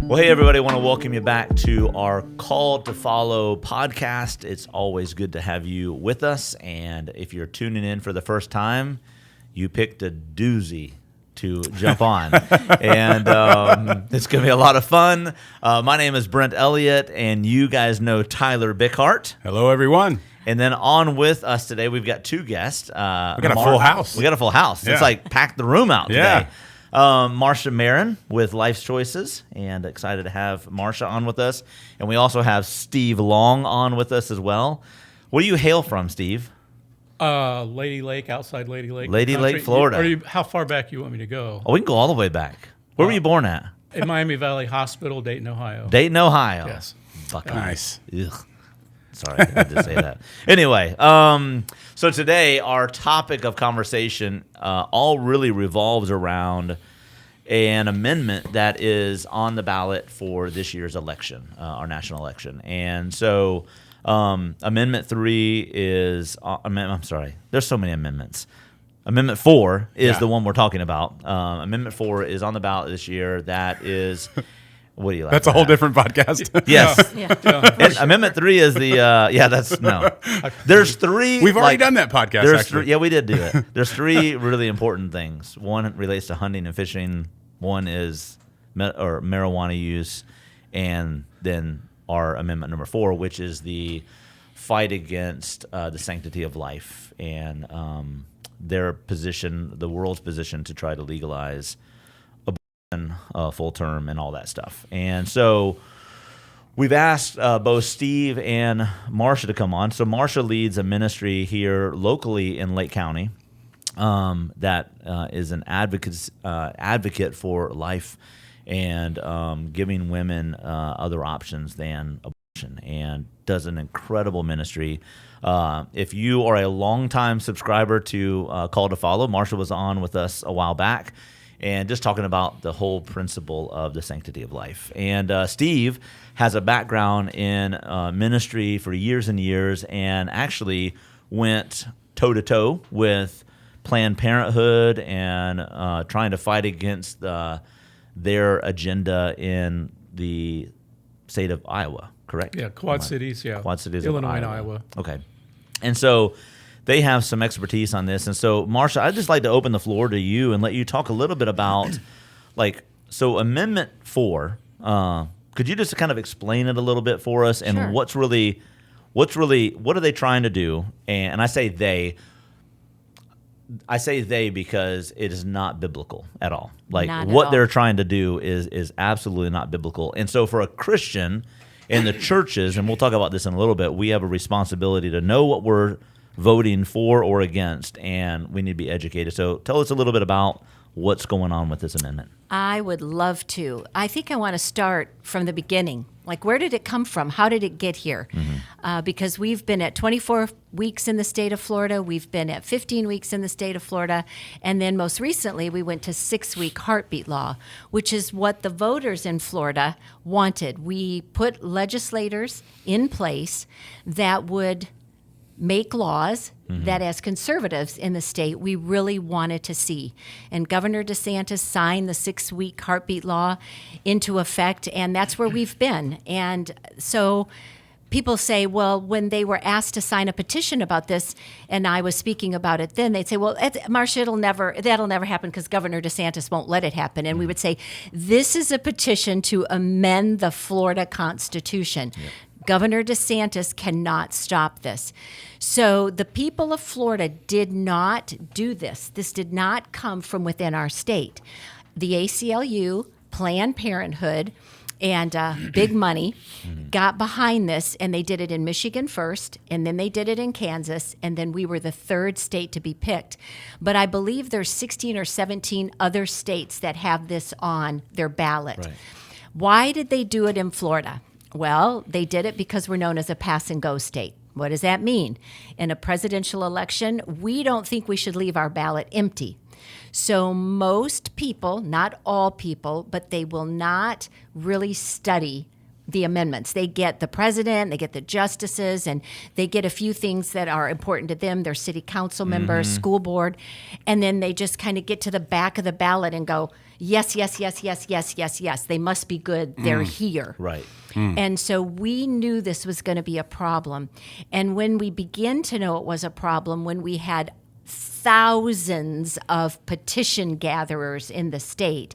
Well, hey, everybody, I want to welcome you back to our Call to Follow podcast. It's always good to have you with us. And if you're tuning in for the first time, you picked a doozy to jump on. And it's going to be a lot of fun. My name is Brent Elliott, and you guys know Tyler Bickhart. Hello, everyone. And then on with us today, we've got two guests. We got a full house. We got a full house. Yeah. It's like packed the room out today. Yeah. Marcia Marron with Life's Choices, and excited to have Marcia on with us. And we also have Steve Long on with us as well. Where do you hail from, Steve? Lady Lake, outside Lady Lake. Lady Lake, Florida. How far back you want me to go? Oh, we can go all the way back. Where were you born at? In Miami Valley Hospital, Dayton, Ohio. Dayton, Ohio. Yes. Buckeye. Nice. Ugh. Sorry, I had to say that. Anyway, so today our topic of conversation all really revolves around an amendment that is on the ballot for this year's election, our national election. And so Amendment 3 is, I'm sorry, there's so many amendments. Amendment 4 is the one we're talking about. Amendment 4 is on the ballot this year. That is... What do you like? That's a whole different podcast. Yes. Yeah. And Amendment 3 is the, There's three. We've already done that podcast, actually. We did do it. There's three really important things. One relates to hunting and fishing. One is marijuana use. And then our Amendment number 4, which is the fight against the sanctity of life and their position, the world's position to try to legalize full term and all that stuff. And so we've asked both Steve and Marcia to come on. So Marcia leads a ministry here locally in Lake County that is an advocate for life and giving women other options than abortion, and does an incredible ministry. If you are a longtime subscriber to Call to Follow, Marcia was on with us a while back, and just talking about the whole principle of the sanctity of life. And Steve has a background in ministry for years and years, and actually went toe-to-toe with Planned Parenthood and trying to fight against their agenda in the state of Iowa, correct? Yeah, Quad Cities, yeah. Quad Cities Illinois of and Iowa. Okay. And so they have some expertise on this. And so, Marcia, I'd just like to open the floor to you and let you talk a little bit about, so Amendment 4, could you just kind of explain it a little bit for us? And Sure. what are they trying to do? And I say they because it is not biblical at all. Not at what all. they're trying to do is absolutely not biblical. And so for a Christian in the churches, and we'll talk about this in a little bit, we have a responsibility to know what we're voting for or against, and we need to be educated. So tell us a little bit about what's going on with this amendment. I would love to. I think I want to start from the beginning. Like, where did it come from? How did it get here? Because we've been at 24 weeks in the state of Florida. We've been at 15 weeks in the state of Florida. And then most recently, we went to 6-week heartbeat law, which is what the voters in Florida wanted. We put legislators in place that would make laws that as conservatives in the state, we really wanted to see. And Governor DeSantis signed the 6-week heartbeat law into effect, and that's where we've been. And so people say, well, when they were asked to sign a petition about this, and I was speaking about it then, they'd say, well, Marcia, that'll never happen because Governor DeSantis won't let it happen. And we would say, this is a petition to amend the Florida Constitution. Yep. Governor DeSantis cannot stop this. So the people of Florida did not do this. This did not come from within our state. The ACLU, Planned Parenthood, and Big Money got behind this, and they did it in Michigan first, and then they did it in Kansas, and then we were the third state to be picked. But I believe there's 16 or 17 other states that have this on their ballot. Right. Why did they do it in Florida? Well, they did it because we're known as a pass-and-go state. What does that mean? In a presidential election, we don't think we should leave our ballot empty. So most people, not all people, but they will not really study the amendments. They get the president, they get the justices, and they get a few things that are important to them, their city council members, school board, and then they just kind of get to the back of the ballot and go, yes, yes, yes, yes, yes, yes, yes. They must be good. They're here. Right. And so we knew this was going to be a problem. And when we began to know it was a problem, when we had thousands of petition gatherers in the state,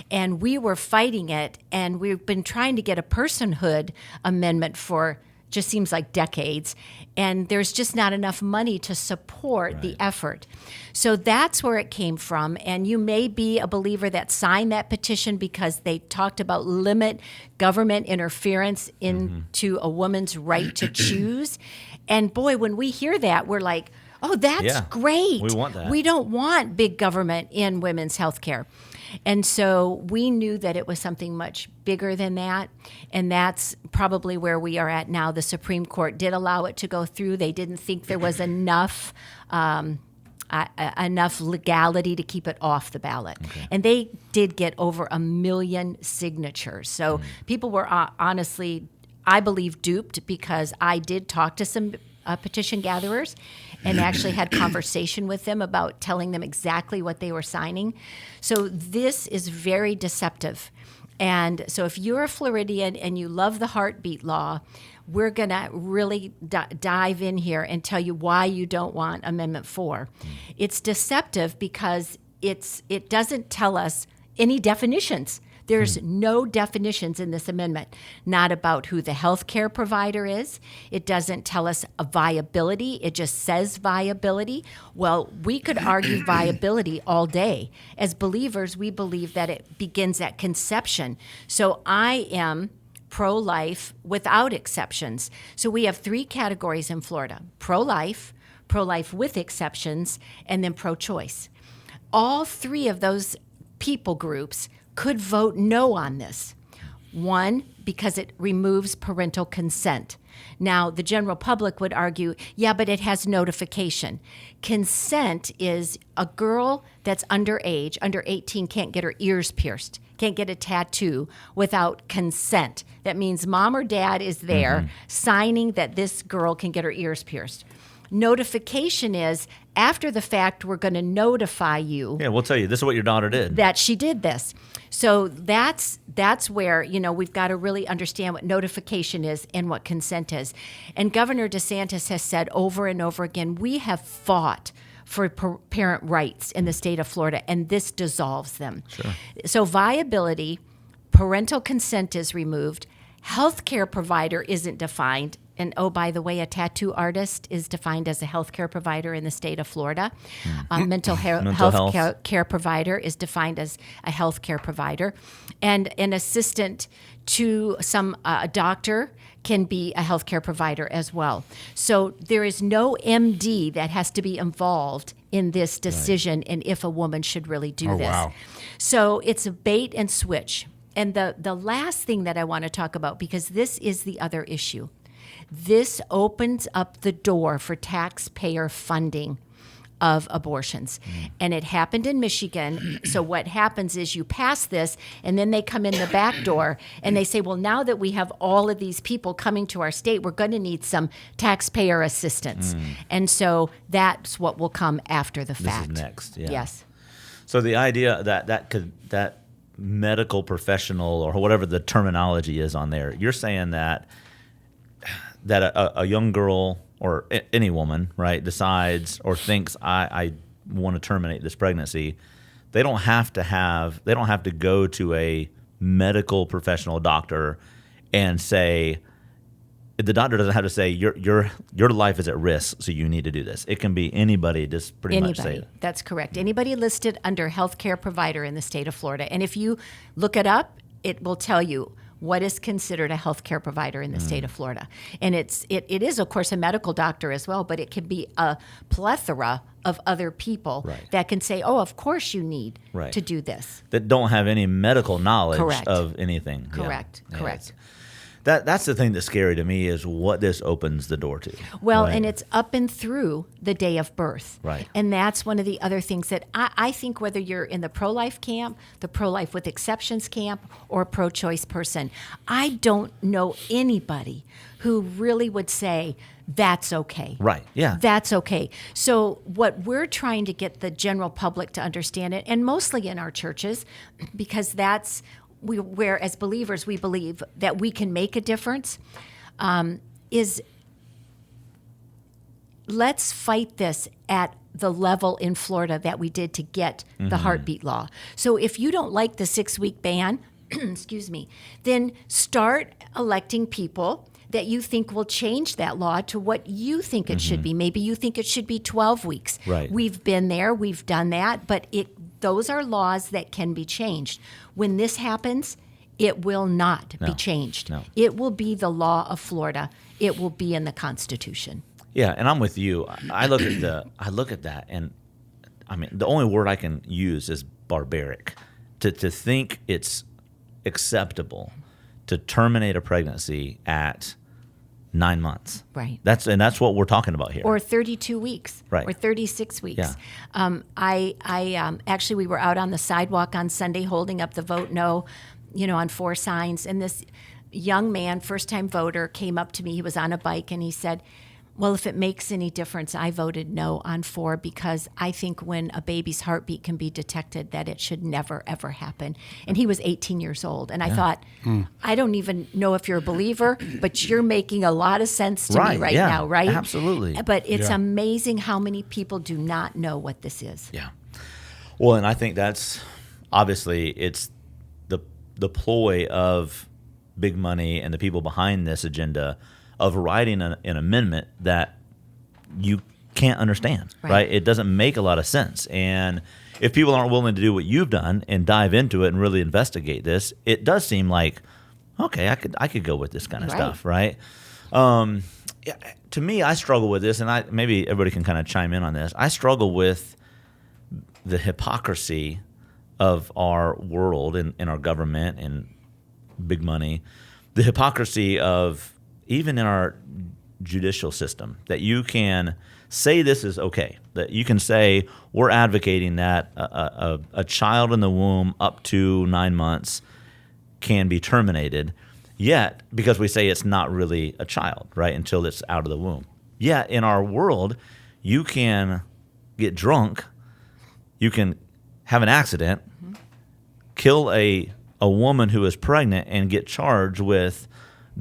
and we were fighting it, and we've been trying to get a personhood amendment for just seems like decades, and there's just not enough money to support the effort. So that's where it came from, and you may be a believer that signed that petition because they talked about limit government interference into a woman's right to choose. And boy, when we hear that, we're like, oh, that's great. We want that. We don't want big government in women's health care. And so we knew that it was something much bigger than that, and that's probably where we are at now. The Supreme Court did allow it to go through. They didn't think there was enough legality to keep it off the ballot. Okay. And they did get over 1 million signatures. So people were honestly, I believe, duped, because I did talk to some petition gatherers and actually had conversation with them about telling them exactly what they were signing. So this is very deceptive. And so if you're a Floridian and you love the heartbeat law, we're going to really dive in here and tell you why you don't want Amendment 4. It's deceptive because it doesn't tell us any definitions. There's no definitions in this amendment, not about who the health care provider is. It doesn't tell us a viability. It just says viability. Well, we could argue viability all day. As believers, we believe that it begins at conception. So I am pro-life without exceptions. So we have 3 categories in Florida: pro-life, pro-life with exceptions, and then pro-choice. All 3 of those people groups could vote no on this. 1, because it removes parental consent. Now, the general public would argue, yeah, but it has notification. Consent is a girl that's underage, under 18, can't get her ears pierced, can't get a tattoo without consent. That means mom or dad is there signing that this girl can get her ears pierced. Notification is, after the fact, we're going to notify you. Yeah, we'll tell you, this is what your daughter did. That she did this. So that's where, we've got to really understand what notification is and what consent is. And Governor DeSantis has said over and over again, we have fought for parent rights in the state of Florida, and this dissolves them. Sure. So viability, parental consent is removed, healthcare provider isn't defined. And oh, by the way, a tattoo artist is defined as a healthcare provider in the state of Florida. Mental health care provider is defined as a healthcare provider. And an assistant to a doctor can be a healthcare provider as well. So there is no MD that has to be involved in this decision and if a woman should really do this. Wow. So it's a bait and switch. And the last thing that I want to talk about, because this is the other issue, this opens up the door for taxpayer funding of abortions. And it happened in Michigan. So what happens is you pass this, and then they come in the back door, and they say, well, now that we have all of these people coming to our state, we're going to need some taxpayer assistance. And so that's what will come after the fact. This is next, yeah. Yes. So the idea that medical professional, or whatever the terminology is on there, you're saying that a young girl or any woman, right, decides or thinks I want to terminate this pregnancy, they don't have to go to a medical professional doctor and say, the doctor doesn't have to say your life is at risk, so you need to do this. It can be anybody, just pretty much say it. That's correct. Anybody listed under healthcare provider in the state of Florida. And if you look it up, it will tell you what is considered a healthcare provider in the state of Florida. And it is, of course, a medical doctor as well, but it can be a plethora of other people that can say, oh, of course you need to do this. That don't have any medical knowledge of anything. Correct. That's the thing that's scary to me is what this opens the door to. Well, right? and it's up and through the day of birth. Right. And that's one of the other things that I think whether you're in the pro-life camp, the pro-life with exceptions camp, or pro-choice person, I don't know anybody who really would say, that's okay. Right, yeah. That's okay. So what we're trying to get the general public to understand it, and mostly in our churches, because that's where as believers we believe that we can make a difference, is let's fight this at the level in Florida that we did to get the heartbeat law. So if you don't like the 6-week ban, excuse me, then start electing people that you think will change that law to what you think it should be. Maybe you think it should be 12 weeks. Right. We've been there, we've done that, but those are laws that can be changed. When this happens, it will not be changed. No. It will be the law of Florida. It will be in the Constitution. Yeah, and I'm with you. I look at that, and I mean the only word I can use is barbaric. To think it's acceptable to terminate a pregnancy at 9 months. Right. That's what we're talking about here. Or 32 weeks. Right. Or 36 weeks. Yeah. I actually, we were out on the sidewalk on Sunday holding up the vote no, on 4 signs. And this young man, first-time voter, came up to me. He was on a bike, and he said, well, if it makes any difference, I voted no on 4 because I think when a baby's heartbeat can be detected that it should never, ever happen. And he was 18 years old. And I thought, I don't even know if you're a believer, but you're making a lot of sense to me right now, right? Absolutely. But it's amazing how many people do not know what this is. Yeah. Well, and I think that's obviously it's the ploy of big money and the people behind this agenda of writing an amendment that you can't understand, right? It doesn't make a lot of sense. And if people aren't willing to do what you've done and dive into it and really investigate this, it does seem like, okay, I could go with this kind of stuff, right? To me, I struggle with this, and maybe everybody can kind of chime in on this. I struggle with the hypocrisy of our world and our government and big money, the hypocrisy of even in our judicial system, that you can say this is okay, that you can say we're advocating that a child in the womb up to 9 months can be terminated, yet because we say it's not really a child, right, until it's out of the womb. Yet in our world, you can get drunk, you can have an accident, kill a woman who is pregnant and get charged with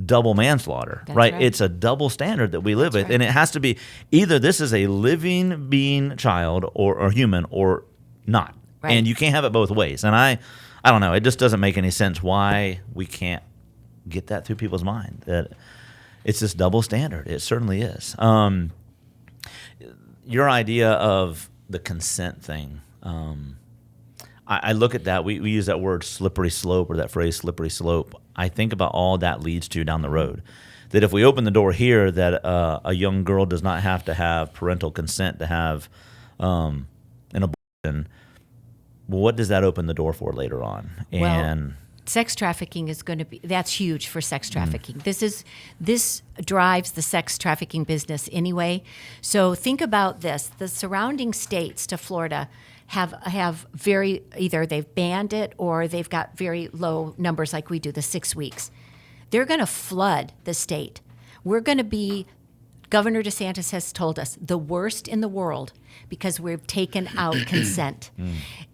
double manslaughter, right? It's a double standard that we live with. And it has to be either this is a living being child or human or not. Right. And you can't have it both ways. And I don't know. It just doesn't make any sense why we can't get that through people's mind, that it's this double standard. It certainly is. Your idea of the consent thing, I look at that. We use that word slippery slope, or that phrase slippery slope. I think about all that leads to down the road. That if we open the door here, that a young girl does not have to have parental consent to have an abortion, well, what does that open the door for later on? And sex trafficking is going to be, that's huge for sex trafficking. This drives the sex trafficking business anyway. So think about this. The surrounding states to Florida have very, either they've banned it or they've got very low numbers like we do, the 6 weeks. They're going to flood the state. We're going to be, Governor DeSantis has told us, the worst in the world because we've taken out consent.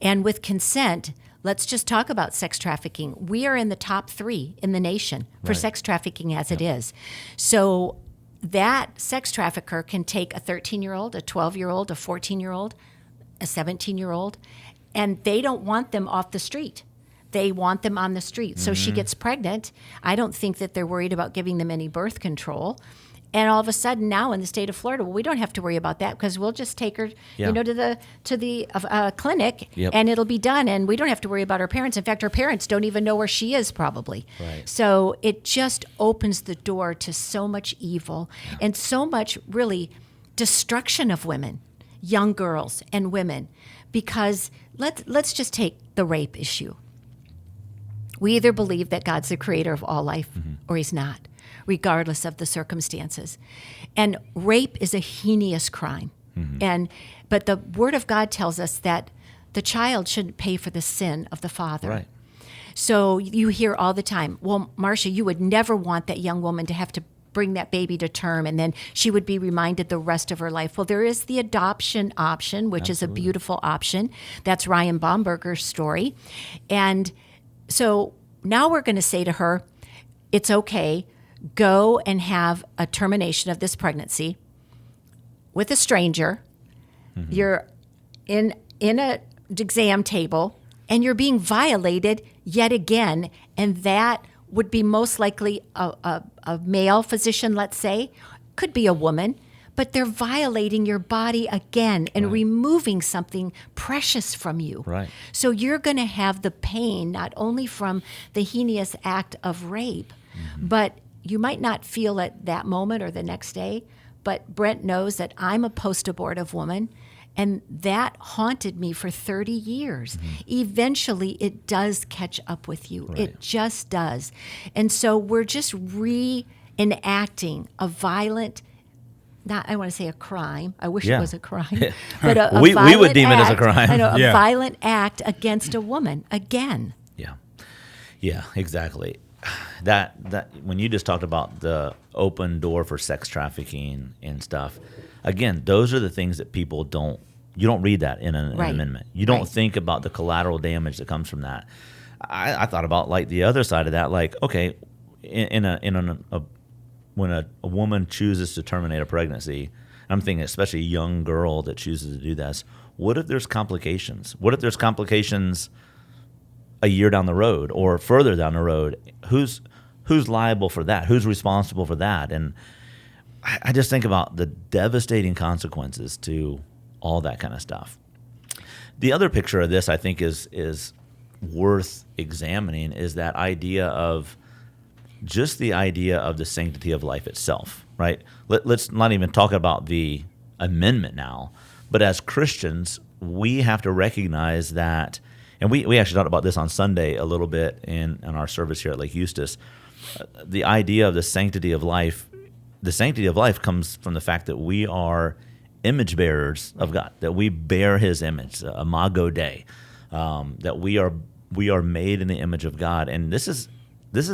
And with consent, let's just talk about sex trafficking. We are in the top 3 in the nation for sex trafficking as it is. So that sex trafficker can take a 13-year-old, a 12-year-old, a 14-year-old, a 17-year-old, and they don't want them off the street. They want them on the street. So she gets pregnant. I don't think that they're worried about giving them any birth control. And all of a sudden now in the state of Florida, well, we don't have to worry about that because we'll just take her, to the clinic, and it'll be done. And we don't have to worry about her parents. In fact, her parents don't even know where she is probably. Right. So it just opens the door to so much evil and so much really destruction of women, young girls and women, because let's just take the rape issue. We either believe that God's the creator of all life or he's not, regardless of the circumstances. And rape is a heinous crime. But the Word of God tells us that the child shouldn't pay for the sin of the father. Right. So you hear all the time, well, Marcia, you would never want that young woman to have to bring that baby to term, and then she would be reminded the rest of her life. Well, there is the adoption option, which is a beautiful option. That's Ryan Baumberger's story. And so now we're going to say to her, it's okay, go and have a termination of this pregnancy with a stranger. You're in a exam table, and you're being violated yet again, and that would be most likely a male physician, let's say, could be a woman, but they're violating your body again and removing something precious from you. Right. So you're going to have the pain not only from the heinous act of rape, but you might not feel it that moment or the next day, but Brent knows that I'm a post-abortive woman, and that haunted me for 30 years. Eventually, it does catch up with you. Right. It just does. And so we're just reenacting a violent, not I want to say a crime. I wish it was a crime. But a we would violent deem it as a act- crime. I know, a Yeah. violent act against a woman again. Yeah, exactly. That when you just talked about the open door for sex trafficking and stuff, again, those are the things that people you don't read that in an amendment. You don't think about the collateral damage that comes from that. I thought about like the other side of that, like, okay, when a woman chooses to terminate a pregnancy, I'm thinking especially a young girl that chooses to do this, what if there's complications? What if there's complications a year down the road or further down the road? Who's liable for that? Who's responsible for that? And I just think about the devastating consequences to all that kind of stuff. The other picture of this I think is worth examining is that idea of just the idea of the sanctity of life itself, right? Let's not even talk about the amendment now, but as Christians, we have to recognize that. And we actually talked about this on Sunday a little bit in our service here at Lake Eustis. The idea of the sanctity of life comes from the fact that we are image bearers of God, that we bear His image, imago Dei, that we are made in the image of God. And this is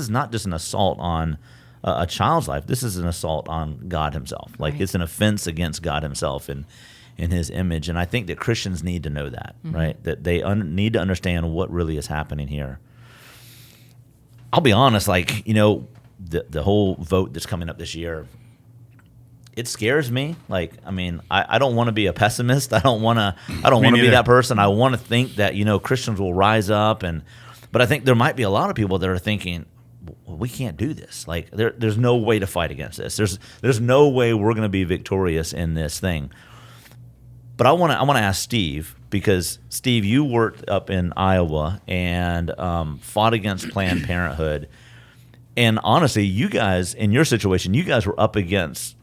not just an assault on a child's life. This is an assault on God Himself. Like it's an offense against God Himself and in His image. And I think that Christians need to know that, right? That they need to understand what really is happening here. I'll be honest, like, the whole vote that's coming up this year, it scares me. Like, I mean, I don't want to be a pessimist. I don't want to be that person. I want to think that, Christians will rise up. But I think there might be a lot of people that are thinking, well, we can't do this. Like, there's no way to fight against this. There's no way we're going to be victorious in this thing. But I want to ask Steve, because Steve, you worked up in Iowa and fought against Planned Parenthood, and honestly, you guys in your situation, you guys were up against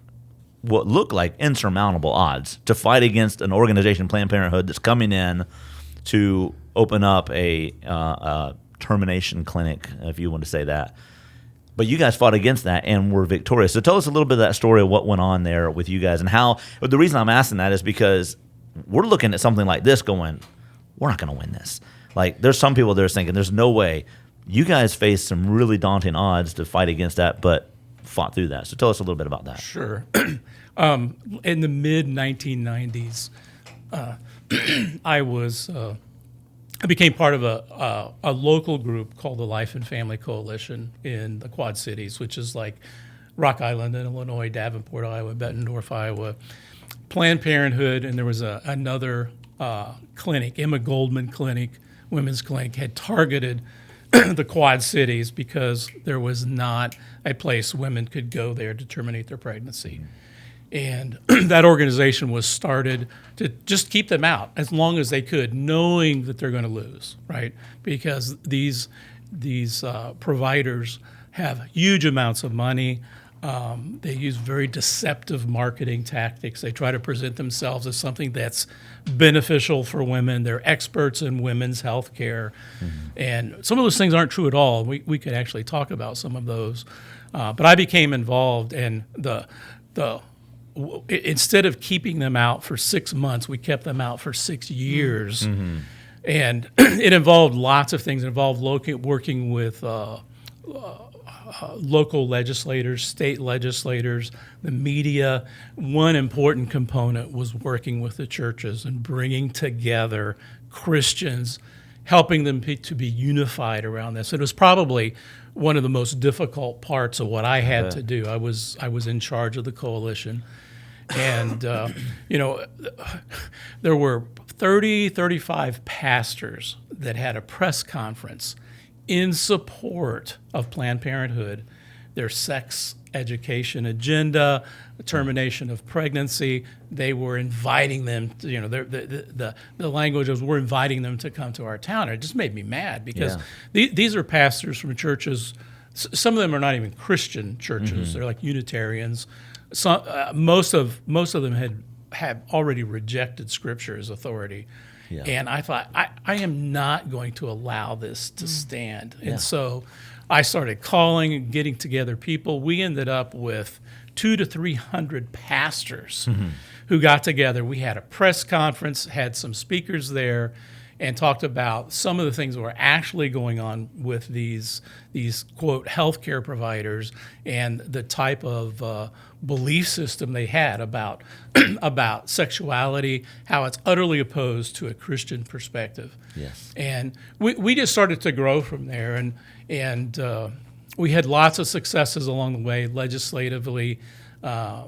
what looked like insurmountable odds to fight against an organization, Planned Parenthood, that's coming in to open up a termination clinic, if you want to say that. But you guys fought against that and were victorious. So tell us a little bit of that story of what went on there with you guys and how. But the reason I'm asking that is because we're looking at something like this going, we're not going to win this. Like, there's some people that are thinking, there's no way. You guys faced some really daunting odds to fight against that, but fought through that. So tell us a little bit about that. Sure. In the mid-1990s, I became part of a local group called the Life and Family Coalition in the Quad Cities, which is like Rock Island in Illinois, Davenport, Iowa, Bettendorf, Iowa, Planned Parenthood, and there was another clinic, Emma Goldman Clinic, women's clinic, had targeted the Quad Cities because there was not a place women could go there to terminate their pregnancy. And that organization was started to just keep them out as long as they could, knowing that they're going to lose, right? Because these providers have huge amounts of money. They use very deceptive marketing tactics. They try to present themselves as something that's beneficial for women. They're experts in women's health care. And some of those things aren't true at all. We could actually talk about some of those. But I became involved, and instead of keeping them out for 6 months, we kept them out for 6 years. And it involved lots of things. It involved working with local legislators, state legislators, the media. One important component was working with the churches and bringing together Christians, helping them to be unified around this. It was probably one of the most difficult parts of what I had to do. I was in charge of the coalition. And, there were 35 pastors that had a press conference in support of Planned Parenthood, their sex education agenda, the termination of pregnancy. They were inviting them to, the language was, we're inviting them to come to our town. It just made me mad because these are pastors from churches. Some of them are not even Christian churches. They're like Unitarians. Most of them have already rejected Scripture as authority. Yeah. And I thought, I am not going to allow this to stand. And so I started calling and getting together people. We ended up with 200 to 300 pastors who got together. We had a press conference, had some speakers there, and talked about some of the things that were actually going on with these quote healthcare providers and the type of belief system they had about about sexuality, how it's utterly opposed to a Christian perspective. Yes. And we just started to grow from there, and we had lots of successes along the way legislatively.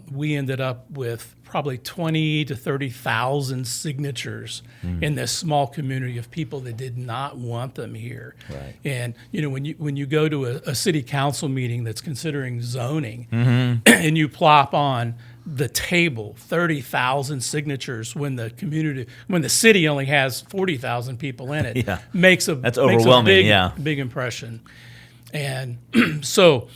We ended up with probably 20 to 30,000 signatures in this small community of people that did not want them here. Right. And when you go to a city council meeting that's considering zoning, and you plop on the table 30,000 signatures when the city only has 40,000 people in it, makes a big impression. And so.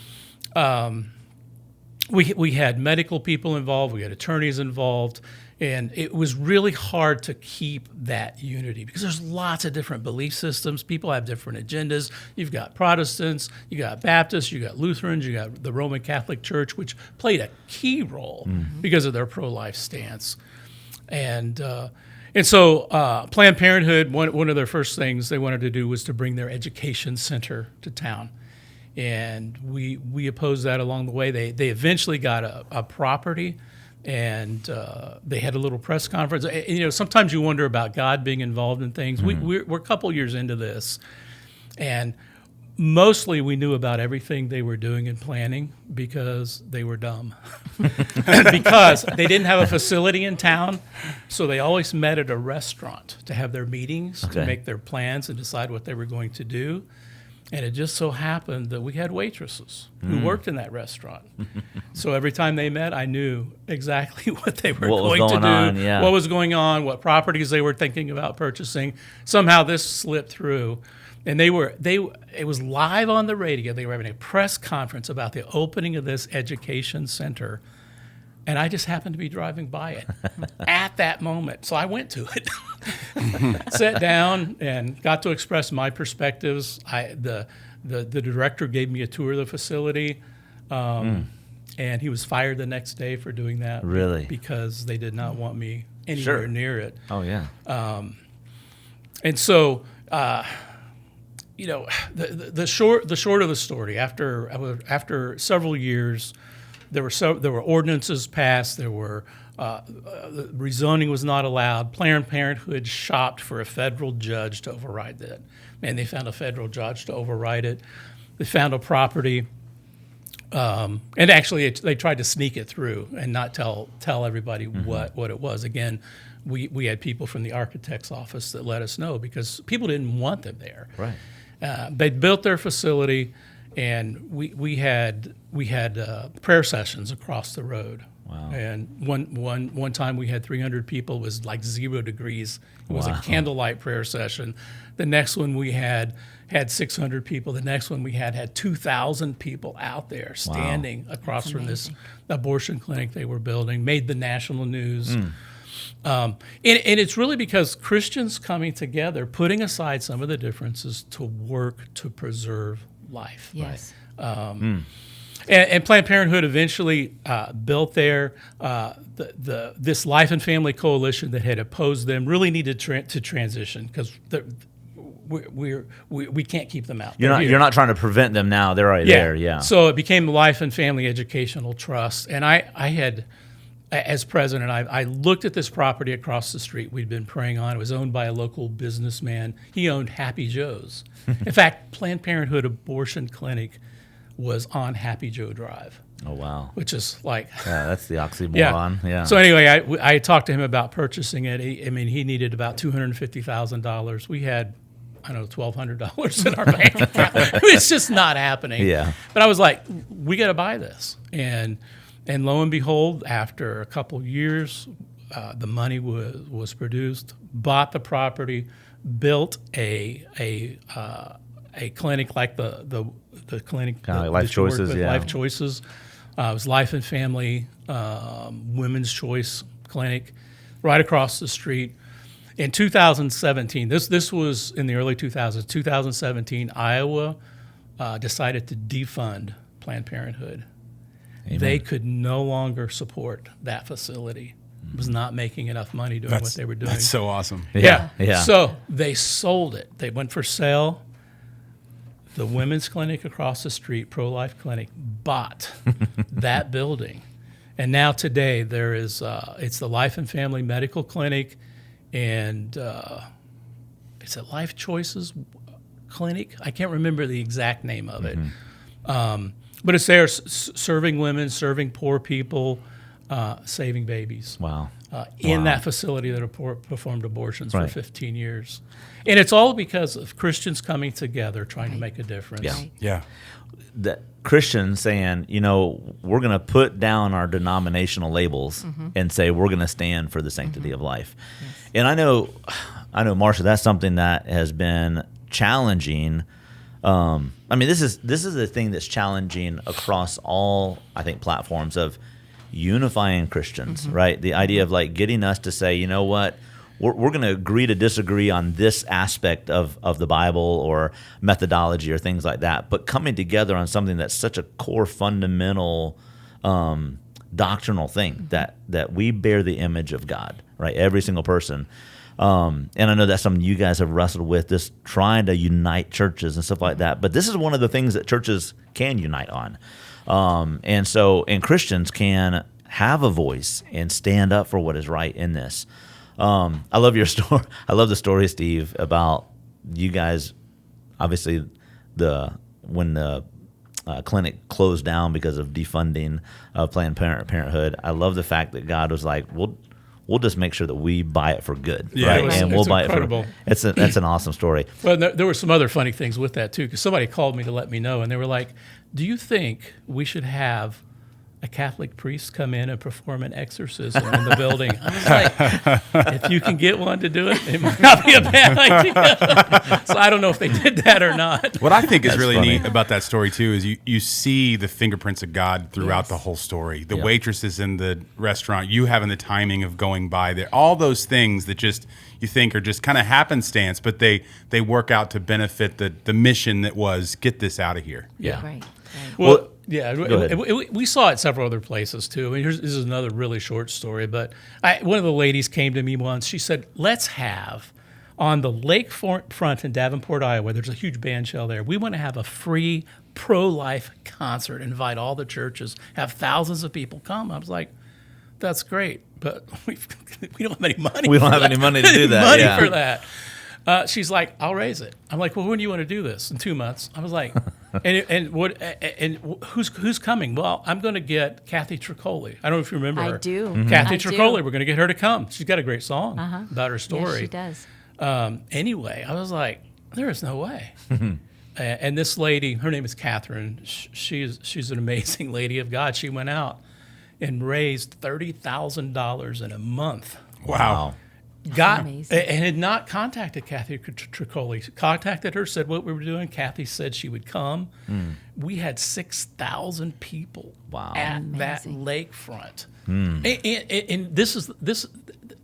We had medical people involved, we had attorneys involved, and it was really hard to keep that unity because there's lots of different belief systems. People have different agendas. You've got Protestants, you got Baptists, you got Lutherans, you got the Roman Catholic Church, which played a key role because of their pro-life stance. And so Planned Parenthood, one of their first things they wanted to do was to bring their education center to town. And we opposed that along the way. They eventually got a property, and they had a little press conference. Sometimes you wonder about God being involved in things. We're a couple years into this, and mostly we knew about everything they were doing and planning because they were dumb. Because they didn't have a facility in town, so they always met at a restaurant to have their meetings, to make their plans and decide what they were going to do. And it just so happened that we had waitresses who worked in that restaurant. So every time they met, I knew exactly what they were going to do, what was going on, what properties they were thinking about purchasing. Somehow this slipped through. And it was live on the radio. They were having a press conference about the opening of this education center. And I just happened to be driving by it at that moment. So I went to it, sat down, and got to express my perspectives. The director gave me a tour of the facility, and he was fired the next day for doing that. Really? Because they did not want me anywhere near it. Oh, yeah. And so, the short of the story, after several years, there were ordinances passed. There were rezoning was not allowed. Planned Parenthood shopped for a federal judge to override that, and they found a federal judge to override it. They found a property, and actually they tried to sneak it through and not tell everybody what it was. Again, we had people from the architect's office that let us know because people didn't want them there. Right. They built their facility. And we had prayer sessions across the road. Wow. And one time we had 300 people. It was like 0 degrees. It was a candlelight prayer session. The next one we had had 600 people. The next one we had 2,000 people out there standing across from this abortion clinic they were building, made the national news. And it's really because Christians coming together, putting aside some of the differences to work to preserve life. Yes. And Planned Parenthood eventually built there. This Life and Family Coalition that had opposed them really needed to transition because we can't keep them out. You're not trying to prevent them now. They're already there. Yeah. So it became Life and Family Educational Trust, and I had, as president, I looked at this property across the street we'd been praying on. It was owned by a local businessman. He owned Happy Joe's. In fact, Planned Parenthood Abortion Clinic was on Happy Joe Drive. Oh, wow. Which is like... Yeah, that's the oxymoron. Yeah. So anyway, I talked to him about purchasing it. He needed about $250,000. We had, I don't know, $1,200 in our bank account. It's just not happening. Yeah. But I was like, we got to buy this. And lo and behold, after a couple years, the money was produced, bought the property, built a clinic like the clinic, kind of like Life Choices, Life Choices. It was Life and Family Women's Choice Clinic, right across the street. In 2017, this was in the early 2000s. 2017, Iowa decided to defund Planned Parenthood. Amen. They could no longer support that facility. It was not making enough money doing what they were doing. That's so awesome. Yeah. So they sold it. They went for sale. The women's clinic across the street, Pro-Life Clinic, bought that building. And now today there is, it's the Life and Family Medical Clinic, and it's a Life Choices Clinic. I can't remember the exact name of it. But it's there serving women, serving poor people, saving babies. Wow. In that facility that performed abortions for 15 years. And it's all because of Christians coming together trying to make a difference. Yeah. Right. Yeah. That Christians saying, we're going to put down our denominational labels and say we're going to stand for the sanctity of life. Yes. And I know, Marcia, that's something that has been challenging. This is a thing that's challenging across all, I think, platforms of unifying Christians, right? The idea of like getting us to say, you know what, we're going to agree to disagree on this aspect of the Bible or methodology or things like that, but coming together on something that's such a core fundamental doctrinal thing that we bear the image of God, right? Every single person. And I know that's something you guys have wrestled with, this trying to unite churches and stuff like that. But this is one of the things that churches can unite on. And Christians can have a voice and stand up for what is right in this. I love your story. I love the story, Steve, about you guys. Obviously, when the clinic closed down because of defunding of Planned Parenthood. I love the fact that God was like, we'll just make sure that we buy it for good, right? And we'll buy incredible. It for. That's an awesome story. Well, there were some other funny things with that too, because somebody called me to let me know, and they were like, "Do you think we should have a Catholic priest come in and perform an exorcism in the building?" I was like, if you can get one to do it, it might not be a bad idea. So I don't know if they did that or not. What I think is really funny. neat about that story too is you see the fingerprints of God throughout the whole story. The waitresses in the restaurant, you having the timing of going by there, all those things that just you think are just kind of happenstance, but they work out to benefit the mission that was get this out of here. Yeah. Right. Well, yeah, go ahead. we saw it several other places too. I mean, this is another really short story, but one of the ladies came to me once. She said, "Let's have on the lakefront in Davenport, Iowa. There's a huge band shell there. We want to have a free pro-life concert. Invite all the churches. Have thousands of people come." I was like, "That's great, but we don't have any money. We don't have any money to do that. Money for that." She's like, "I'll raise it." I'm like, "Well, when do you want to do this?" "In 2 months." I was like, and who's coming? Well, I'm going to get Kathy Tricoli. I don't know if you remember her. I do. Kathy I do. Tricoli. We're going to get her to come. She's got a great song about her story. Yes, she does. Anyway, I was like, there is no way. And this lady, her name is Catherine. She's an amazing lady of God. She went out and raised $30,000 in a month. Wow. amazing. and had not contacted Kathy Tricoli. Contacted her, said what we were doing. Kathy said she would come. We had 6,000 people Wow. at that Amazing. lakefront. And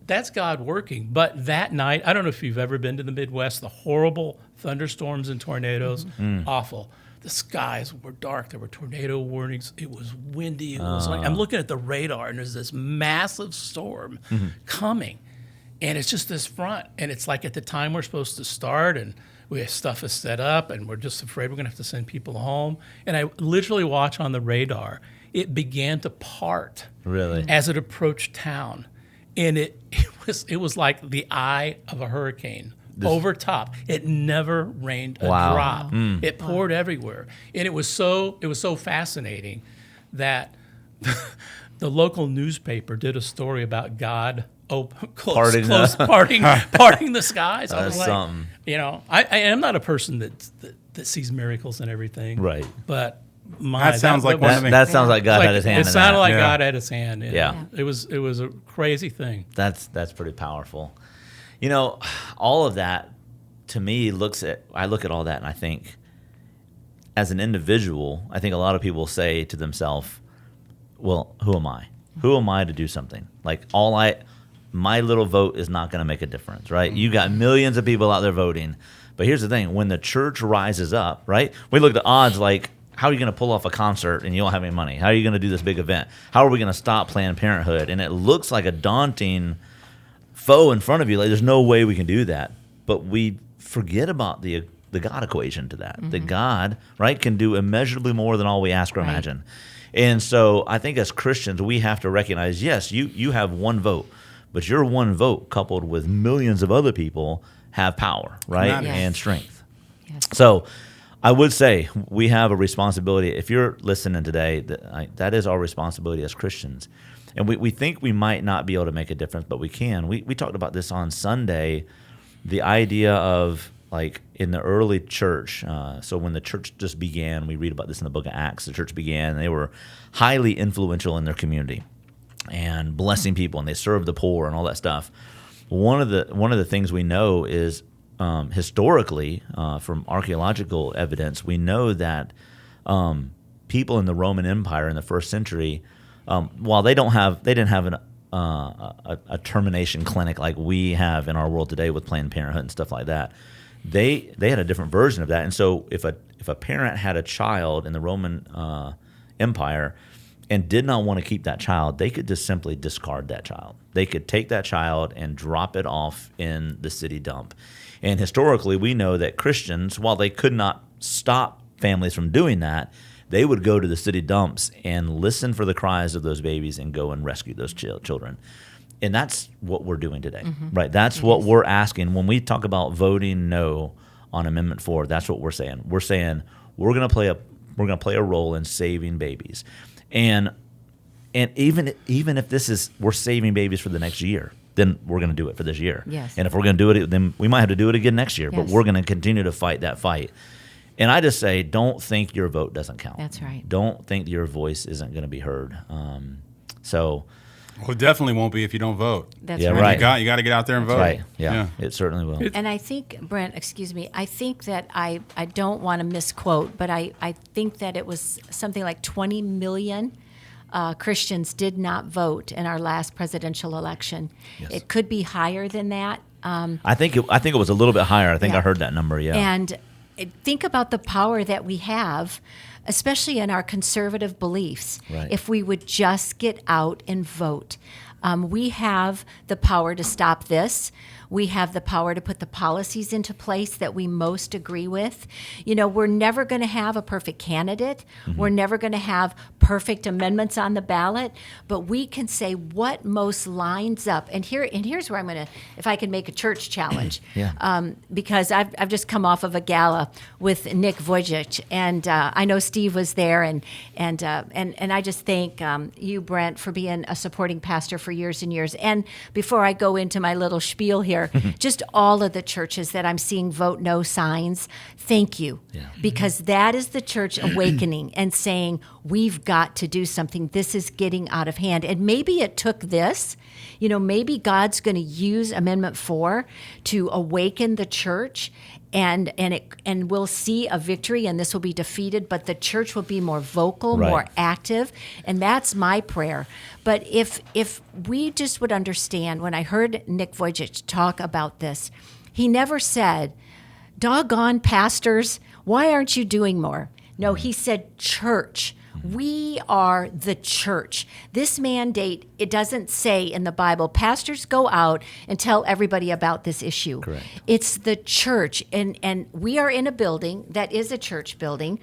that's God working. But that night, I don't know if you've ever been to the Midwest, the horrible thunderstorms and tornadoes, awful. The skies were dark. There were tornado warnings. It was windy. It was like, I'm looking at the radar, and there's this massive storm coming. And it's just this front. And it's like at the time we're supposed to start, and we have stuff is set up, and we're just afraid we're going to have to send people home. And I literally watch on the radar. It began to part Really? as it approached town. And it was like the eye of a hurricane. Over top. It never rained a Wow. drop. It poured everywhere. And it was so fascinating that the local newspaper did a story about God parting the skies. I was That's like, something. you know, I am not a person that sees miracles and everything. Right. But That sounds like one of the- That sounds like God like, had his hand it in sounded that. like Yeah. God had his hand in Yeah. it. It was a crazy thing. That's pretty powerful. You know, all of that to me I look at all that and I think, as an individual, I think a lot of people say to themselves, well, who am I? Who am I to do something? Like my little vote is not going to make a difference, right? You got millions of people out there voting. But here's the thing, when the church rises up, right? We look at the odds like, how are you going to pull off a concert and you don't have any money? How are you going to do this big event? How are we going to stop Planned Parenthood? And it looks like a daunting foe in front of you. Like, there's no way we can do that. But we forget about the God equation to that. That God, right, can do immeasurably more than all we ask or Right. imagine. And so I think as Christians, we have to recognize, yes, you have one vote, but your one vote coupled with millions of other people have power, right, Yes. and strength. Yes. So I would say we have a responsibility. If you're listening today, that is our responsibility as Christians. And we think we might not be able to make a difference, but we can. We talked about this on Sunday, the idea of, like, in the early church. So when the church just began, we read about this in the book of Acts. The church began, and they were highly influential in their community and blessing people, and they served the poor and all that stuff. One of the things we know is, historically, from archaeological evidence, we know that people in the Roman Empire in the first century, while they didn't have a termination clinic like we have in our world today with Planned Parenthood and stuff like that, they had a different version of that. And so if a parent had a child in the Roman Empire and did not want to keep that child, they could just simply discard that child. They could take that child and drop it off in the city dump. And historically, we know that Christians, while they could not stop families from doing that, they would go to the city dumps and listen for the cries of those babies and go and rescue those children. And that's what we're doing today, right? That's what we're asking. When we talk about voting no on Amendment 4, that's what we're saying. We're saying we're going to play a role in saving babies. And even if this is, we're saving babies for the next year, then we're going to do it for this year. Yes. And if we're going to do it, then we might have to do it again next year. But Yes. we're going to continue to fight that fight. And I just say, don't think your vote doesn't count. That's right. Don't think your voice isn't going to be heard. So, Well, it definitely won't be if you don't vote. That's Yeah, right. right. You got to get out there and vote. right, yeah, it certainly will. And I think, Brent, excuse me, I think that I don't want to misquote, but I think that it was something like 20 million Christians did not vote in our last presidential election. Yes. It could be higher than that. I think it was a little bit higher. I think Yeah. I heard that number. Yeah. And think about the power that we have, especially in our conservative beliefs, Right. if we would just get out and vote. We have the power to stop this. We have the power to put the policies into place that we most agree with. You know, we're never going to have a perfect candidate. We're never going to have perfect amendments on the ballot, but we can say what most lines up. And here's where I'm going to, if I can make a church challenge, Yeah. because I've just come off of a gala with Nick Vujicic, and I know Steve was there, and I just thank you, Brent, for being a supporting pastor for years and years. And before I go into my little spiel here, here, just all of the churches that I'm seeing vote no signs, thank you. Yeah. Because that is the church awakening and saying, we've got to do something. This is getting out of hand. And maybe it took this, maybe God's going to use Amendment 4 to awaken the church, and we'll see a victory, and this will be defeated, but the church will be more vocal, Right. more active, and that's my prayer. But if we just would understand, when I heard Nick Vujicic talk about this, he never said, doggone pastors, why aren't you doing more? No, he said church. We are the church. This mandate, it doesn't say in the Bible, pastors go out and tell everybody about this issue. Correct. It's the church. And we are in a building that is a church building,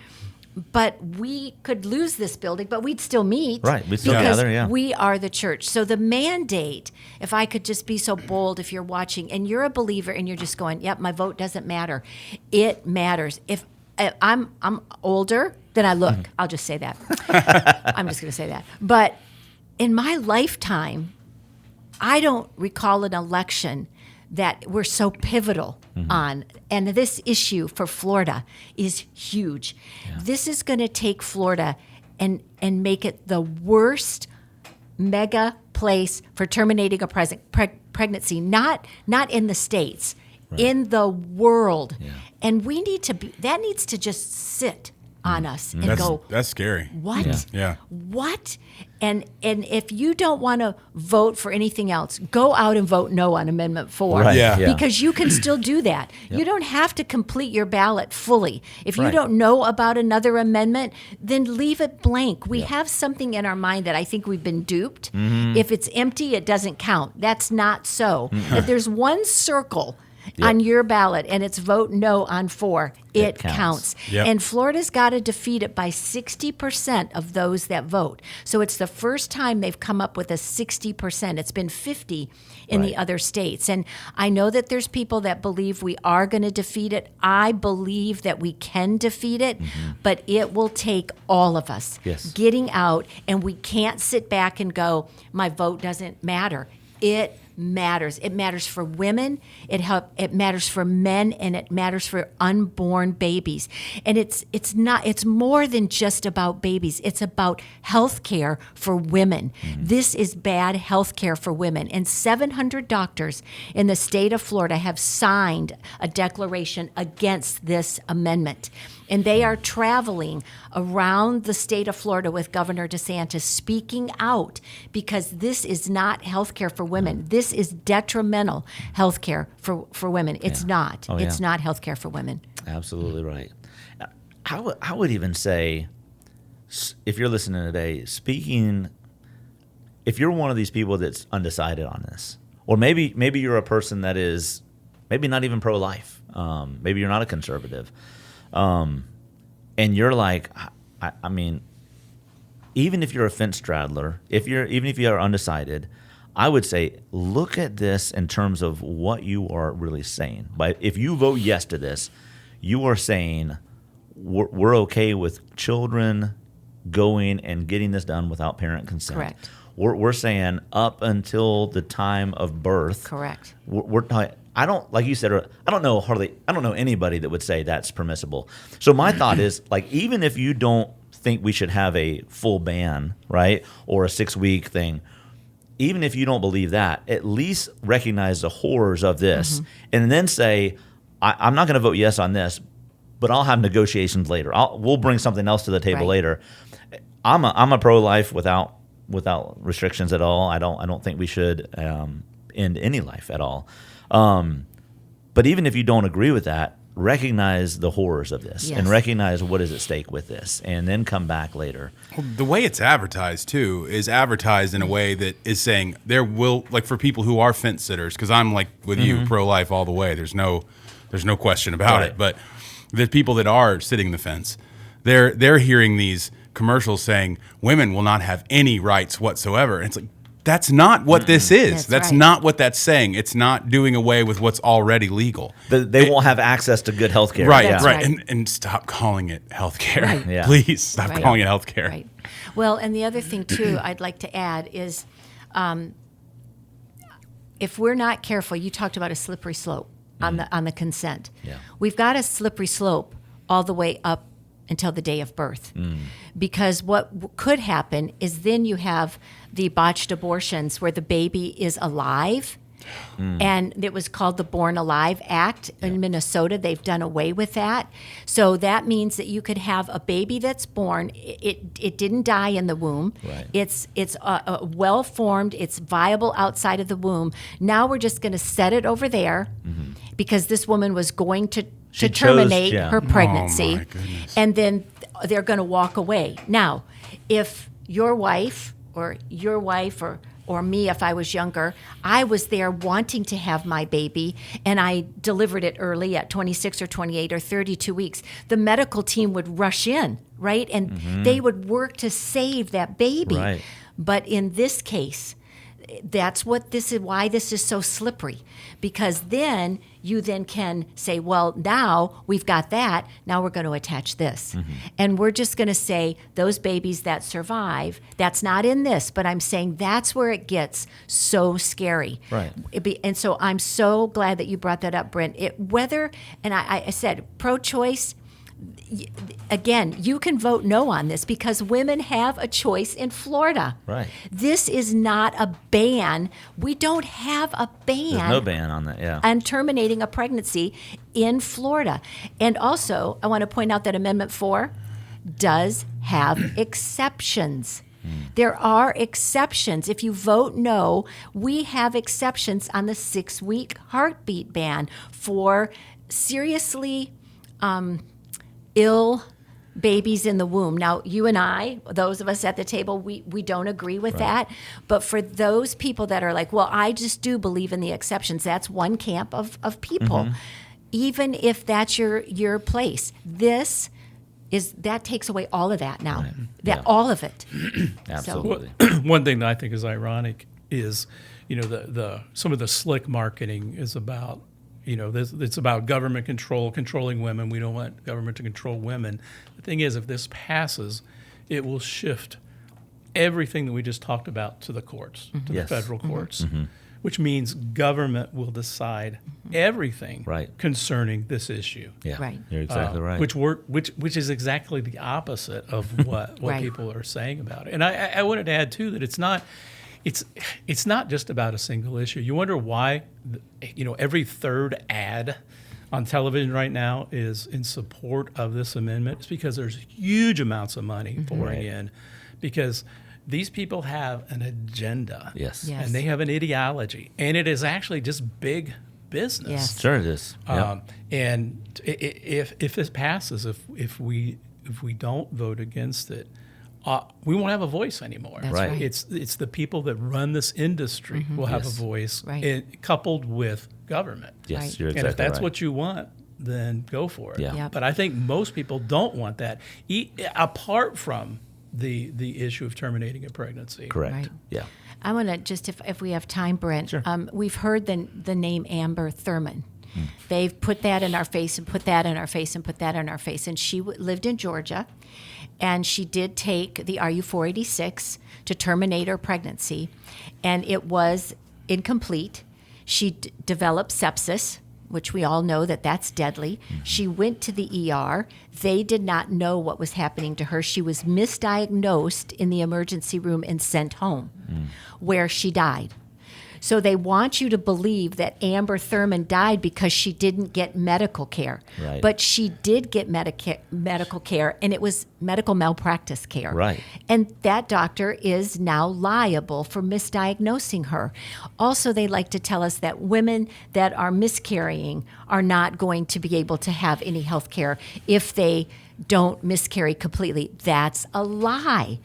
but we could lose this building, but we'd still meet. Right, we'd still because gather, yeah. we are the church. So the mandate, if I could just be so bold, if you're watching and you're a believer and you're just going, yep, my vote doesn't matter. It matters. If I'm older than I look, I'll just say that. I'm just going to say that. But in my lifetime, I don't recall an election that we're so pivotal on. And this issue for Florida is huge. Yeah. This is going to take Florida and make it the worst mega place for terminating a pregnancy, not in the States, right. In the world. Yeah. And we need to that needs to just sit on us and that's scary. What? Yeah. What? And if you don't want to vote for anything else, go out and vote no on Amendment 4. Right. Yeah. Because you can still do that. Yep. You don't have to complete your ballot fully. If you Right. don't know about another amendment, then leave it blank. We have something in our mind that I think we've been duped. If it's empty, it doesn't count. That's not so. If there's one circle on your ballot and it's vote no on 4, it counts. Yep. And Florida's got to defeat it by 60% of those that vote. So it's the first time they've come up with a 60%. It's been 50 in the other states. And I know that there's people that believe we are going to defeat it. I believe that we can defeat it, but it will take all of us getting out, and we can't sit back and go, my vote doesn't matter. It matters. It matters for women. It matters for men, and it matters for unborn babies. And it's more than just about babies. It's about health care for women. This is bad health care for women. And 700 doctors in the state of Florida have signed a declaration against this amendment. And they are traveling around the state of Florida with Governor DeSantis, speaking out, because this is not health care for women. This is detrimental health care for women. It's not. It's not health care for women. Absolutely right. I would even say, if you're listening today, if you're one of these people that's undecided on this, or maybe you're a person that is maybe not even pro-life, maybe you're not a conservative, and you're like, I mean, even if you're a fence straddler, even if you are undecided, I would say look at this in terms of what you are really saying. But if you vote yes to this, you are saying we're okay with children going and getting this done without parent consent. Correct. We're saying up until the time of birth. Correct. I don't, like you said, I don't know anybody that would say that's permissible. So my thought is, like, even if you don't think we should have a full ban, right, or a 6-week thing, even if you don't believe that, at least recognize the horrors of this, and then say, I'm not going to vote yes on this, but I'll have negotiations later. We'll bring something else to the table later. I'm a pro-life without restrictions at all. I don't think we should end any life at all. But even if you don't agree with that, recognize the horrors of this and recognize what is at stake with this, and then come back later. Well, the way it's advertised too is advertised in a way that is saying there will, like, for people who are fence sitters, because I'm like with you, pro-life all the way. There's no question about it. But the people that are sitting the fence, they're hearing these commercials saying women will not have any rights whatsoever. And it's like, that's not what this is. That's not what that's saying. It's not doing away with what's already legal. They won't have access to good health care. Right. And stop calling it health care. Right. Yeah. Please stop calling it health care. Right. Well, and the other thing, too, I'd like to add is if we're not careful, you talked about a slippery slope on the consent. Yeah. We've got a slippery slope all the way up until the day of birth. Because what could happen is then you have the botched abortions where the baby is alive. And it was called the Born Alive Act in Minnesota. They've done away with that. So that means that you could have a baby that's born. It didn't die in the womb. Right. It's well formed. It's viable outside of the womb. Now we're just going to set it over there because this woman was going to terminate her pregnancy, Oh, my goodness. and then they're going to walk away. Now, if your wife or me, if I was younger, I was there wanting to have my baby and I delivered it early at 26 or 28 or 32 weeks, the medical team would rush in, right? And they would work to save that baby. Right. But in this case, that's what this is, why this is so slippery, because then you then can say, well, now we've got that, now we're going to attach this. And we're just going to say those babies that survive, that's not in this, but I'm saying that's where it gets so scary. Right. And so I'm so glad that you brought that up, Brent. I said pro-choice. Again, you can vote no on this because women have a choice in Florida. Right. This is not a ban. We don't have a ban. There's no ban on that, yeah. On terminating a pregnancy in Florida. And also, I want to point out that Amendment 4 does have exceptions. There are exceptions. If you vote no, we have exceptions on the 6-week heartbeat ban for seriously ill babies in the womb. Now, you and I, those of us at the table, we don't agree with that. But for those people that are like, well, I just do believe in the exceptions, that's one camp of people. Even if that's your place, that takes away all of that now. All of it. Absolutely. One thing that I think is ironic is, some of the slick marketing is about, it's about government controlling women. We don't want government to control women. The thing is, if this passes, it will shift everything that we just talked about to the courts, to the federal courts, which means government will decide everything concerning this issue. Yeah, Right. You're exactly right. Which is exactly the opposite of what people are saying about it. And I wanted to add too that it's not just about a single issue. You wonder why, every third ad on television right now is in support of this amendment. It's because there's huge amounts of money pouring in, because these people have an agenda. Yes. And they have an ideology, and it is actually just big business. Yes. Sure it is. And if this passes, if we don't vote against it, we won't have a voice anymore. That's right. It's the people that run this industry will have a voice, coupled with government. Yes, Right. you're exactly And if that's right. what you want, then go for it. Yeah. Yep. But I think most people don't want that, apart from the issue of terminating a pregnancy. Correct. Right. Yeah. I want to just, if we have time, Brent, we've heard the name Amber Thurman. They've put that in our face and put that in our face and put that in our face. And she lived in Georgia, and she did take the RU-486 to terminate her pregnancy, and it was incomplete. She developed sepsis, which we all know that's deadly. She went to the ER. They did not know what was happening to her. She was misdiagnosed in the emergency room and sent home, where she died. So they want you to believe that Amber Thurman died because she didn't get medical care. Right. But she did get medical care, and it was medical malpractice care. Right. And that doctor is now liable for misdiagnosing her. Also, they like to tell us that women that are miscarrying are not going to be able to have any health care if they don't miscarry completely. That's a lie.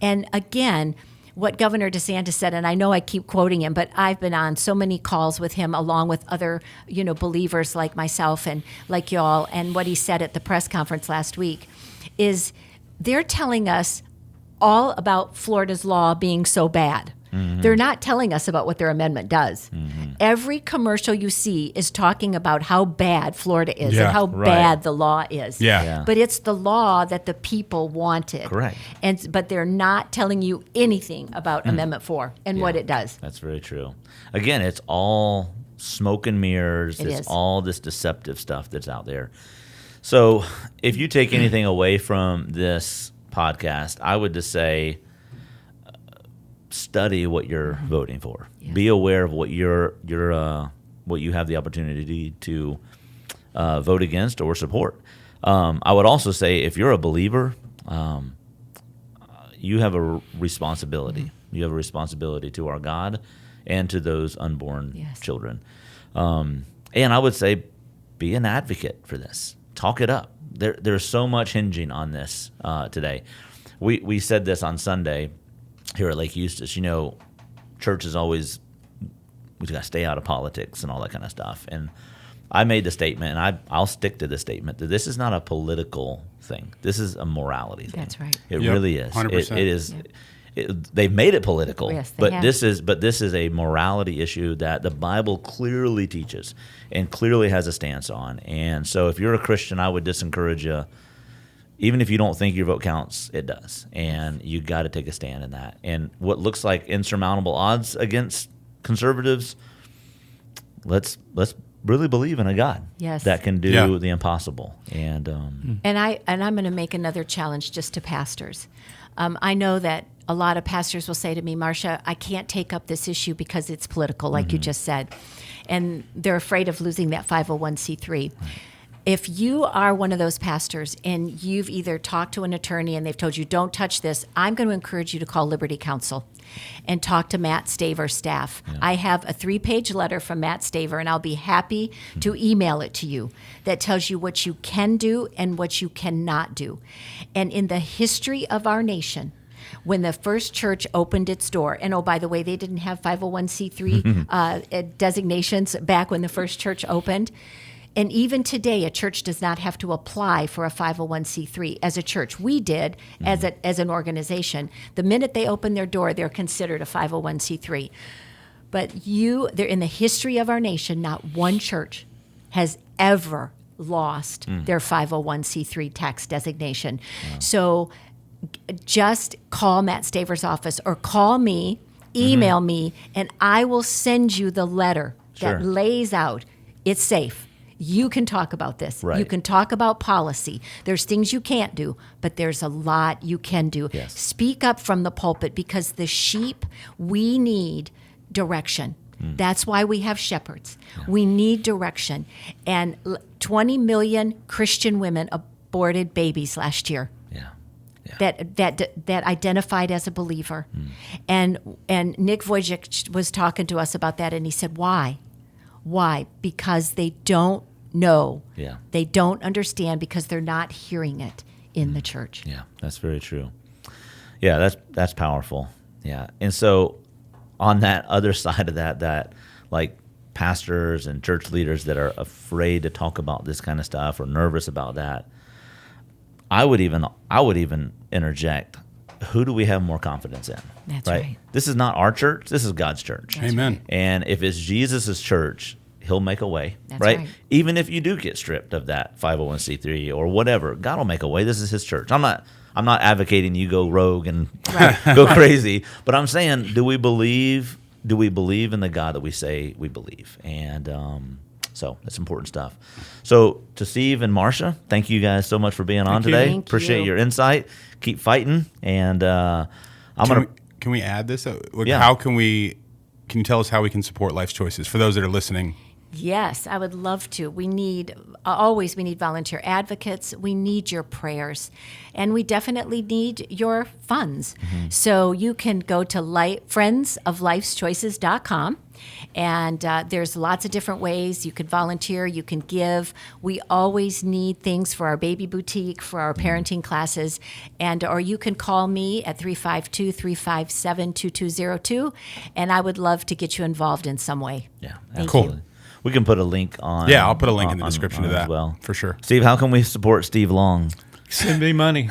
And again, what Governor DeSantis said, and I know I keep quoting him, but I've been on so many calls with him along with other, believers like myself and like y'all, and what he said at the press conference last week is they're telling us all about Florida's law being so bad. They're not telling us about what their amendment does. Every commercial you see is talking about how bad Florida is Yeah, and how right. bad the law is. Yeah. But it's the law that the people wanted. Correct. But they're not telling you anything about Amendment 4 and what it does. That's very true. Again, it's all smoke and mirrors. It It's is. all this deceptive stuff that's out there. So if you take anything away from this podcast, I would just say study what you're voting for. Yes. Be aware of what what you have the opportunity to vote against or support. I would also say if you're a believer, you have a responsibility. You have a responsibility to our God and to those unborn Yes. children. And I would say be an advocate for this. Talk it up. There's so much hinging on this today. We said this on Sunday here at Lake Eustis. You know, church is always, we've got to stay out of politics and all that kind of stuff. And I made the statement, and I'll stick to the statement, that this is not a political thing. This is a morality thing. That's right. It Yep, really is. 100%. It is. They've made it political, Yes, they have. this is a morality issue that the Bible clearly teaches and clearly has a stance on. And so, if you're a Christian, I would just encourage you. Even if you don't think your vote counts, it does, and you got to take a stand in that. And what looks like insurmountable odds against conservatives, let's really believe in a God Yes. that can do Yeah. the impossible. And And I'm going to make another challenge just to pastors. I know that a lot of pastors will say to me, Marcia, I can't take up this issue because it's political, like you just said. And they're afraid of losing that 501c3. If you are one of those pastors and you've either talked to an attorney and they've told you don't touch this, I'm going to encourage you to call Liberty Counsel and talk to Matt Staver's staff. I have a 3-page letter from Matt Staver, and I'll be happy to email it to you, that tells you what you can do and what you cannot do. And in the history of our nation, when the first church opened its door, and oh, by the way, they didn't have 501c3 designations back when the first church opened. And even today, a church does not have to apply for a 501c3 as a church. We did as an organization. The minute they open their door, they're considered a 501c3. But they're in the history of our nation, not one church has ever lost their 501c3 tax designation. So just call Matt Staver's office or call me, email me, and I will send you the letter that Sure. lays out it's safe. You can talk about this. Right. You can talk about policy. There's things you can't do, but there's a lot you can do. Yes. Speak up from the pulpit, because the sheep, we need direction. That's why we have shepherds. We need direction. And 20 million Christian women aborted babies last year that identified as a believer. And Nick Wojcik was talking to us about that, and he said, why? Why? Because they don't know. Yeah. They don't understand, because they're not hearing it in the church. Yeah, that's very true. Yeah, that's powerful. Yeah. And so on that other side of that like pastors and church leaders that are afraid to talk about this kind of stuff or nervous about that, I would even interject, who do we have more confidence in? That's right. This is not our church. This is God's church. Amen. And if it's Jesus' church, he'll make a way, That's right? right. Even if you do get stripped of that 501c3 or whatever, God will make a way. This is his church. I'm not advocating you go rogue and go crazy, but I'm saying, do we believe in the God that we say we believe? And so that's important stuff. So to Steve and Marcia, thank you guys so much for being on you. today. Thank Appreciate you. your insight. Keep fighting. And Can we add this? Yeah. Can you tell us how we can support Life's Choices for those that are listening? Yes, I would love to. We need volunteer advocates. We need your prayers, and we definitely need your funds. So you can go to friendsoflifeschoices.com, and there's lots of different ways you could volunteer. You can give. We always need things for our baby boutique, for our parenting classes, or you can call me at 352-357-2202, and I would love to get you involved in some way. yeah, Thank absolutely. you. We can put a link on. Yeah, I'll put a link in the description on of that as well. for sure. Steve, how can we support Steve Long? Send me money.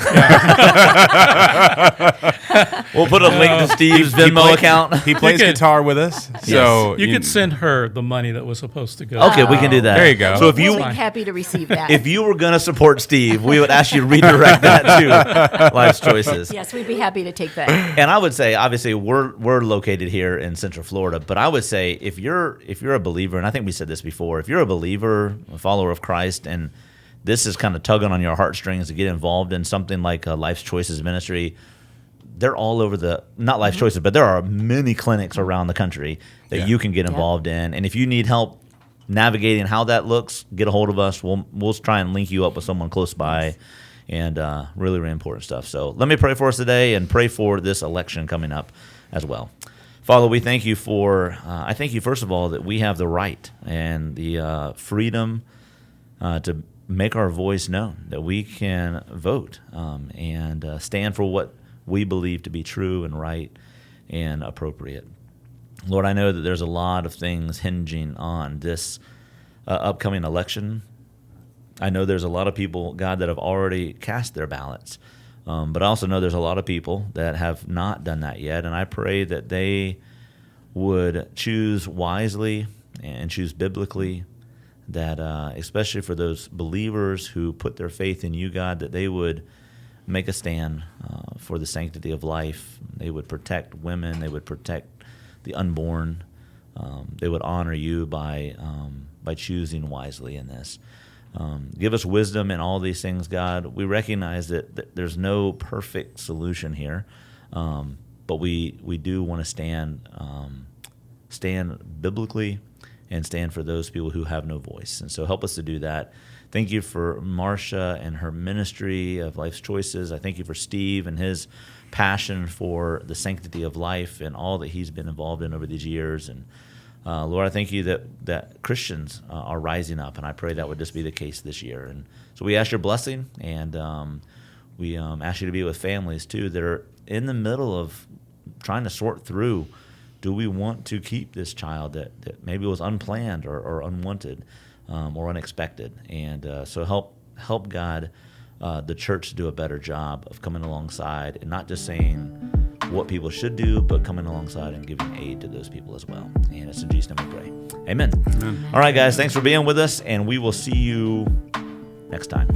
We'll put a link to Steve's Venmo account. He plays guitar with us, so You could send her the money that was supposed to go. Okay, we can do that. There you go. So if We'll you be happy to receive that. if you were going to support Steve, we would ask you to redirect that to Life's Choices. Yes, we'd be happy to take that. And I would say, obviously, we're located here in Central Florida, but I would say if you're a believer, and I think we said this before, if you're a believer, a follower of Christ, and this is kind of tugging on your heartstrings to get involved in something like Life's Choices ministry, they're all over not Life's Choices, but there are many clinics around the country that you can get involved in. And if you need help navigating how that looks, get a hold of us. We'll try and link you up with someone close by, and really, really important stuff. So let me pray for us today and pray for this election coming up as well. Father, we thank you I thank you, first of all, that we have the right and the freedom to make our voice known, that we can vote and stand for what we believe to be true and right and appropriate. Lord, I know that there's a lot of things hinging on this upcoming election. I know there's a lot of people, God, that have already cast their ballots. But I also know there's a lot of people that have not done that yet. And I pray that they would choose wisely and choose biblically, that especially for those believers who put their faith in you, God, that they would make a stand for the sanctity of life. They would protect women. They would protect the unborn. They would honor you by choosing wisely in this. Give us wisdom in all these things, God. We recognize that there's no perfect solution here, but we do want to stand biblically and stand for those people who have no voice. And so help us to do that. Thank you for Marcia and her ministry of Life's Choices. I thank you for Steve and his passion for the sanctity of life and all that he's been involved in over these years. And Lord, I thank you that Christians are rising up, and I pray that would just be the case this year. And so we ask your blessing, and we ask you to be with families, too, that are in the middle of trying to sort through, do we want to keep this child that maybe was unplanned or unwanted or unexpected? And so help God, the church, to do a better job of coming alongside and not just saying what people should do, but coming alongside and giving aid to those people as well. And it's in Jesus' name we pray. Amen. All right, guys, thanks for being with us, and we will see you next time.